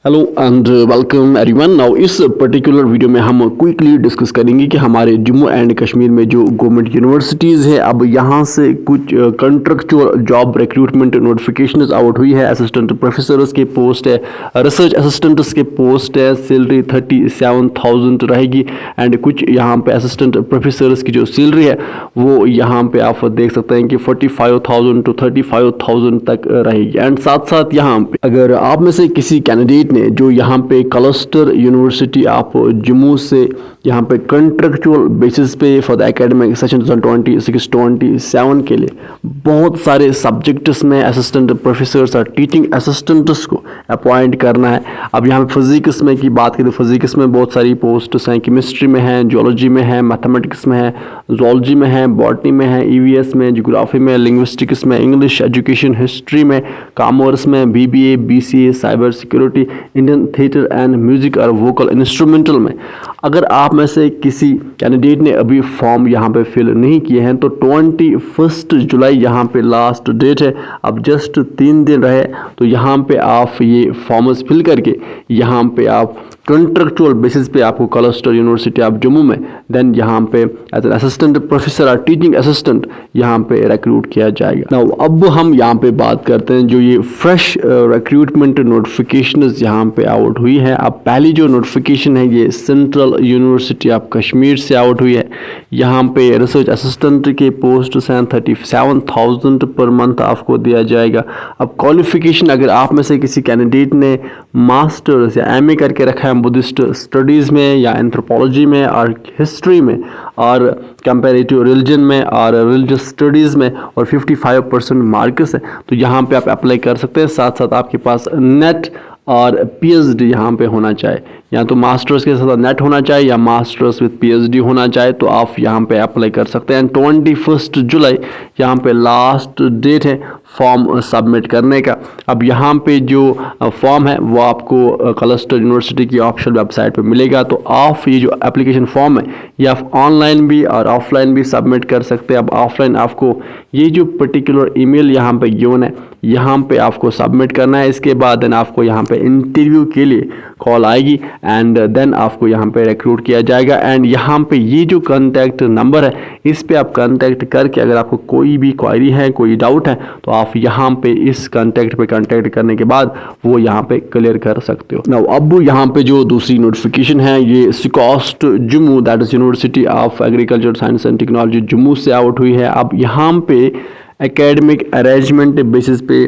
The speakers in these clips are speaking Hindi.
Hello and welcome everyone. Now इस पर्टिकुलर वीडियो में हम क्विकली डिस्कस करेंगे कि हमारे जम्मू एंड कश्मीर में जो गवर्नमेंट यूनिवर्सिटीज़ है, अब यहाँ से कुछ कंट्रक्चुअल जॉब रिक्रूटमेंट नोटिफिकेशंस आउट हुई है। असिस्टेंट प्रोफेसर्स के पोस्ट है, रिसर्च असिस्टेंट्स के पोस्ट है, सैलरी 37,000 रहेगी। एंड कुछ यहाँ पे असिस्टेंट प्रोफेसर्स की जो सैलरी है वो यहाँ पे आप देख सकते हैं कि 45,000 to 35,000 तक रहेगी। एंड साथ साथ यहाँ पे अगर आप में से किसी कैंडिडेट ने जो यहाँ पे क्लस्टर यूनिवर्सिटी आप जम्मू से यहाँ पे कंट्रेक्चुअल बेसिस पे फॉर द एकेडमिक सेशन 2026-27 के लिए बहुत सारे सब्जेक्ट्स में असिस्टेंट प्रोफेसर्स और टीचिंग असिस्टेंट्स को अपॉइंट करना है। अब यहाँ पे फिजिक्स में की बात करें तो फिजिक्स में बहुत सारी पोस्ट्स हैं, केमिस्ट्री में है, जियोलॉजी में है, मैथमेटिक्स में है, जोलॉजी में है, बॉटनी में है, ईवीएस में, ज्योग्राफी में, लिंग्विस्टिक्स में, इंग्लिश एजुकेशन, हिस्ट्री में, कॉमर्स में, BBA, BCA, cyber security, Indian theatre and music और वोकल इंस्ट्रूमेंटल में। अगर आप में से किसी कैंडिडेट ने अभी फॉर्म यहाँ पे फिल नहीं किए हैं तो 21 जुलाई यहाँ पे लास्ट डेट है। अब जस्ट 3 दिन रहे तो यहाँ पे आप ये फॉर्म्स फिल करके यहाँ पे आप कंट्रेक्चुअल बेसिस पे आपको क्लस्टर यूनिवर्सिटी ऑफ जम्मू में देन यहाँ पे एज एन असिस्टेंट प्रोफेसर और टीचिंग असिस्टेंट यहाँ पे रिक्रूट किया जाएगा। नाउ अब हम यहाँ पे बात करते हैं जो ये फ्रेश रिक्रूटमेंट नोटिफिकेशंस यहाँ पे आउट हुई है। अब पहली जो नोटिफिकेशन है ये सेंट्रल यूनिवर्सिटी ऑफ कश्मीर से आउट हुई है। यहाँ पे रिसर्च असिस्टेंट के पोस्ट हैं, 37,000 पर मंथ आपको दिया जाएगा। अब क्वालिफिकेशन अगर आप में से किसी कैंडिडेट ने मास्टर्स या एमए करके रखा है बुद्धिस्ट स्टडीज़ में या एंथ्रोपोलॉजी में और हिस्ट्री में और कंपैरेटिव रिलीजन में और रिलीजियस स्टडीज़ में और 55% मार्क्स है तो यहाँ पे आप अप्लाई कर सकते हैं। साथ साथ आपके पास नेट और पीएचडी यहाँ पे होना चाहिए, या तो मास्टर्स के साथ नेट होना चाहिए या मास्टर्स विद पीएचडी होना चाहिए तो आप यहाँ पे अप्लाई कर सकते हैं। 21 जुलाई यहाँ पे लास्ट डेट है फॉर्म सबमिट करने का। अब यहाँ पे जो फॉर्म है वो आपको क्लस्टर यूनिवर्सिटी की ऑफिशियल वेबसाइट पे मिलेगा। तो आप ये जो एप्लीकेशन फॉर्म है ये आप ऑनलाइन भी और ऑफलाइन भी सबमिट कर सकते हैं। अब ऑफलाइन आपको ये जो पर्टिकुलर ईमेल यहाँ पे गिवन है यहाँ पे आपको सबमिट करना है। इसके बाद देन आपको यहाँ पे इंटरव्यू के लिए कॉल आएगी एंड देन आपको यहाँ पे रिक्रूट किया जाएगा। एंड यहाँ पे ये जो कॉन्टैक्ट नंबर है इस पे आप कॉन्टैक्ट करके अगर आपको कोई भी क्वायरी है, कोई डाउट है तो आप यहाँ पे इस कॉन्टैक्ट पे कॉन्टैक्ट करने के बाद वो यहाँ पे क्लियर कर सकते हो। नाउ अब यहाँ पे जो दूसरी नोटिफिकेशन है ये SKUAST Jammu that is university of agriculture science and technology Jammu से आउट हुई है। अब यहाँ पे एकेडमिक अरेंजमेंट बेसिस पे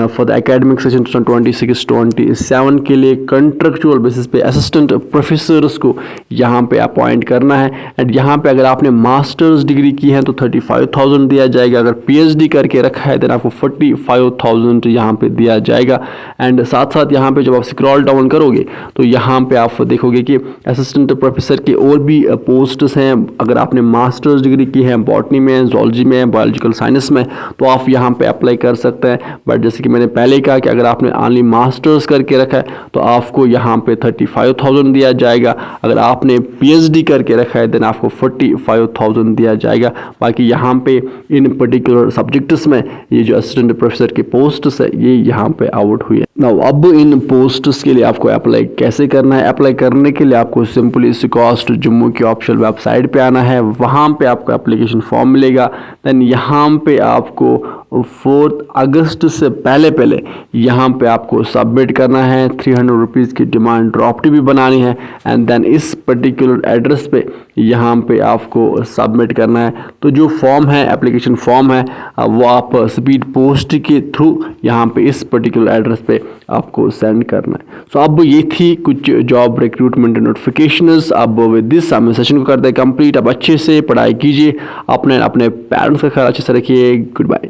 फॉर द एकेडमिक सेशन 2026-27 के लिए कंट्रेक्चुअल बेसिस पे असिस्टेंट प्रोफेसर्स को यहाँ पे अपॉइंट करना है। एंड यहाँ पे अगर आपने मास्टर्स डिग्री की है तो 35,000 दिया जाएगा, अगर पीएचडी करके रखा है तो आपको 45,000 यहाँ पे दिया जाएगा। एंड साथ साथ यहाँ पे जब आप स्क्रॉल डाउन करोगे तो यहाँ पे आप देखोगे कि असिस्टेंट प्रोफेसर के और भी पोस्ट्स हैं। अगर आपने मास्टर्स डिग्री की है बॉटनी में, जोलॉजी में, बायोलॉजिकल साइंस में तो आप यहाँ पे अप्लाई कर सकते हैं। बट जैसे कि मैंने पहले कहा कि अगर आपने ओनली मास्टर्स करके रखा है तो आपको यहाँ पे 35,000 दिया जाएगा, अगर आपने पीएचडी करके रखा है देन आपको 45,000 दिया जाएगा। बाकी यहाँ पे इन पर्टिकुलर सब्जेक्ट्स में ये जो असिस्टेंट प्रोफेसर की पोस्ट्स है ये यहाँ पे आउट हुई है। नाउ अब इन पोस्ट्स के लिए आपको अप्लाई कैसे करना है? अप्लाई करने के लिए आपको सिंपली सिकॉस्ट जम्मू की ऑफिशियल वेबसाइट पे आना है, वहाँ पे आपको एप्लीकेशन फॉर्म मिलेगा। देन यहाँ पे आपको 4 अगस्त से पहले यहाँ पे आपको सबमिट करना है। 300 रुपीज़ की डिमांड ड्राफ्ट भी बनानी है एंड देन इस पर्टिकुलर एड्रेस पे यहाँ पे आपको सबमिट करना है। तो जो फॉर्म है, एप्लीकेशन फॉर्म है, वो आप स्पीड पोस्ट के थ्रू यहाँ पे इस पर्टिकुलर एड्रेस पे आपको सेंड करना है। सो अब ये थी कुछ जॉब रिक्रूटमेंट नोटिफिकेशंस। अब विद दिस हम सेशन को करते हैं कंप्लीट। अब अच्छे से पढ़ाई कीजिए, अपने पेरेंट्स का ख्याल अच्छे से रखिए। Good bye.